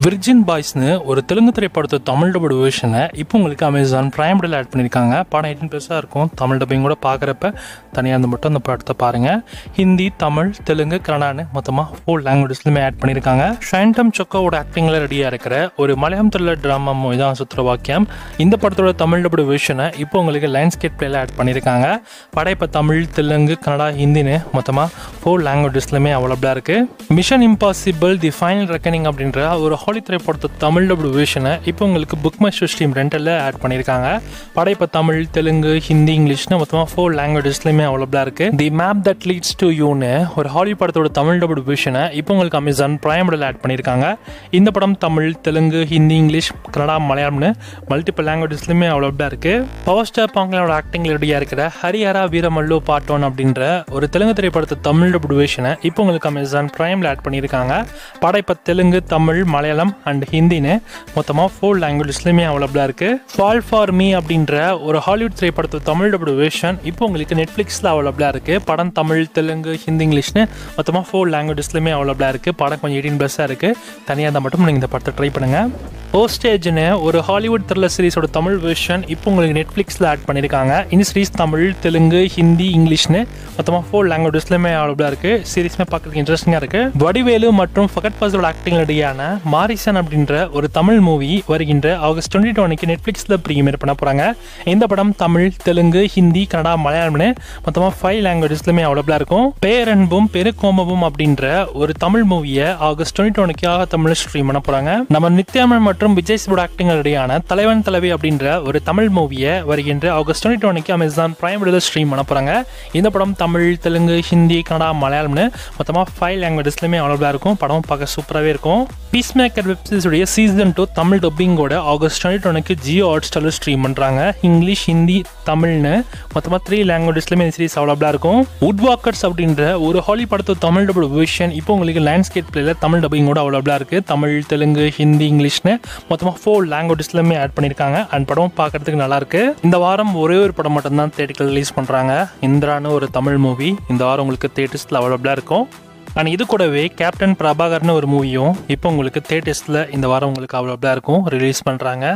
Virgin பாய்ஸ்னு ஒரு தெலுங்கு திரைப்படத்தை Tamil dubbed வெர்ஷனை இப்போ உங்களுக்கு அமேசான் பிரைம் வீடியோவில் ஆட் பண்ணியிருக்காங்க. படம் 18+ இருக்கும். தமிழ் டப்பிங் கூட பார்க்குறப்ப தனியாக இருந்து மட்டும் அந்த படத்தை பாருங்கள். ஹிந்தி, தமிழ், தெலுங்கு, கன்னடான்னு மொத்தமாக 4 லாங்குவேஜஸ்லையுமே ஆட் பண்ணியிருக்காங்க. ஷாண்டம் சொக்காவோட ஆக்டிங்கில் ரெடியாக இருக்கிற ஒரு மலையாளம் த்ரில்லர் ட்ராமா மூவி தான் சுத்திர வாக்கியம். இந்த படத்தோட தமிழ் டபுள் வெர்ஷனை இப்போ உங்களுக்கு லைன்ஸ்கேப் பிளேயில் ஆட் பண்ணியிருக்காங்க. படம் இப்போ தமிழ், தெலுங்கு, கன்னடா, ஹிந்தின்னு மொத்தமாக 4 லாங்குவேஜஸ்லையுமே அவைலபிளாக இருக்குது. Mission impossible the final reckoning அப்படின்ற ஒரு ஹாலி திரைப்படத்தை தமிழ் டபுள் வெர்ஷனை இப்போ உங்களுக்கு புக் மை ஷோ ஸ்ட்ரீம் ரெண்டலில் ஆட் பண்ணியிருக்காங்க. படம் இப்போ தமிழ், தெலுங்கு, ஹிந்தி, இங்கிலீஷ்னு மொத்தமாக 4 லாங்குவேஜஸ்லையுமே அவைலபிளாக இருக்குது. தி மேப் தட் லீட்ஸ் டு யூன்னு ஒரு ஹாலி படத்தோட தமிழ் டபுள் வெர்ஷனை இப்போ உங்களுக்கு அமேசான் பிரைம் வீடியோவில் ஆட் பண்ணியிருக்காங்க. இந்த படம் தமிழ், தெலுங்கு, ஹிந்தி, இங்கிலீஷ், கன்னடா, மலையாளம்னு மல்டிபிள் லாங்குவேஜஸ்லையுமே அவைலபிளாக இருக்குது. பவர் ஸ்டார் பாங்களோட ஆக்டிங்கில் ரெடியாக இருக்கிற ஹரிஹரா வீரமல்லு பார்ட் 1 அப்படின்ற ஒரு தெலுங்கு திரைப்படத்தை தமிழ் டபுள் வெர்ஷனை இப்போ உங்களுக்கு அமேசான் பிரைமில் ஆட் பண்ணியிருக்காங்க. படம் இப்போ தெலுங்கு, தமிழ், மலையாளம் அண்ட் ஹிந்தின்னு மொத்தமாக 4 லாங்குவேஜஸ்லையுமே அவைலபிளாக இருக்குது. ஃபால் ஃபார் மீ அப்படின்ற ஒரு ஹாலிவுட் திரைப்படத்தை தமிழ் டபுள் வெர்ஷன் இப்போ உங்களுக்கு நெட்ஃப்ளிக்ஸில் அவைலபிளாக இருக்குது. படம் தமிழ், தெலுங்கு, ஹிந்தி, இங்கிலீஷ்னு மொத்தமாக 4 லாங்குவேஜஸ்லையுமே அவைலபிளாக இருக்குது. படம் கொஞ்சம் 18+ இருக்குது. தனியாக இருந்தால் மட்டும் நீங்கள் இந்த படத்தை ட்ரை பண்ணுங்கள். ஹோஸ்டேஜ்னு ஒரு ஹாலிவுட் த்ரில்லர் சீரிஸோட தமிழ் வெர்ஷன் இப்போ உங்களுக்கு நெட்ஃப்ளிக்ஸில் ஆட் பண்ணியிருக்காங்க. இந்த சீரிஸ் தமிழ், தெலுங்கு, ஹிந்தி, இங்கிலீஷ்னு மொத்தமாக 4 லாங்குவேஜஸ்லையுமே அவைலபிளாக இருக்குது. சீரிஸ்மே பார்க்குறதுக்கு இன்ட்ரெஸ்டிங்காக இருக்குது. வடிவேலு மற்றும் ஃபகத் ஃபாசிலோட ஆக்டிங் ரெடியான மாரிசன் அப்படின்ற ஒரு தமிழ் மூவி வருகின்ற ஆகஸ்ட் 22 நெட்ஃப்ளிக்ஸில் ப்ரீமியர் பண்ண போகிறாங்க. இந்த படம் தமிழ், தெலுங்கு, ஹிந்தி, கன்னடா, மலையாளம்னு மொத்தமாக 5 லாங்குவேஜஸ்லையுமே அவைலபிளாக இருக்கும். பேரன்பும் பெருக்கோம்பமும் அப்படின்ற ஒரு தமிழ் மூவியை ஆகஸ்ட் 22 தமிழ் ஸ்ட்ரீம் பண்ண போகிறாங்க. நம்ம நித்யாமன் மற்றும் விஜய் சேதுபதி ஆக்டிங் ரெடியான தலைவன் தலைவி அப்படின்ற ஒரு தமிழ் மூவியை வருகின்ற ஆகஸ்ட் 22 அமேசான் பிரைம் வீடியோவில் ஸ்ட்ரீம் பண்ண போகிறாங்க. இந்த படம் தமிழ், தெலுங்கு, ஹிந்தி, கன்னடா, மலையாளம்னு மொத்தமாக 5 லாங்குவேஜஸ்லையுமே அவைலபிளாக இருக்கும். படம் பார்க்க சூப்பராகவே இருக்கும். பீஸ்மேக்கர் வெப்சீரிஸுடைய சீசன் 2 தமிழ் டப்பிங்கோட ஆகஸ்ட் 22 ஜியோ ஹாட்ஸ்டாரில் ஸ்ட்ரீம் பண்ணுறாங்க. இங்கிலீஷ், ஹிந்தி, தமிழ்னு மொத்தமாக 3 லாங்குவேஜஸ்லையுமே இந்த சீரிஸ் அவைலபிளாக இருக்கும். வுட் வாக்கர்ஸ் அப்படின்ற ஒரு ஹாலி படத்தோட தமிழ் டபுள் வெர்ஷன் இப்போ உங்களுக்கு லைன்ஸ்கேப் பிளேயில் தமிழ் டப்பிங்கோட அவைலபிளாக இருக்குது. தமிழ், தெலுங்கு, ஹிந்தி, இங்கிலீஷ்னு மொத்தமாக 4 லாங்குவேஜஸ்லையுமே ஆட் பண்ணியிருக்காங்க. அண்ட் படம் பார்க்கறதுக்கு நல்லாயிருக்கு. இந்த வாரம் ஒரே ஒரு படம் மட்டும்தான் தேட்டரில் ரிலீஸ் பண்ணுறாங்க. இந்திரான்னு ஒரு தமிழ் மூவி இந்த வாரம் உங்களுக்கு தேட்டர்ஸில் அவைலபிளாக இருக்கும். அண்ட் இது கூடவே கேப்டன் பிரபாகர்னு ஒரு மூவியும் இப்போ உங்களுக்கு தேட்டர்ஸில் இந்த வாரம் உங்களுக்கு அவைலபிளாக இருக்கும் ரிலீஸ் பண்ணுறாங்க.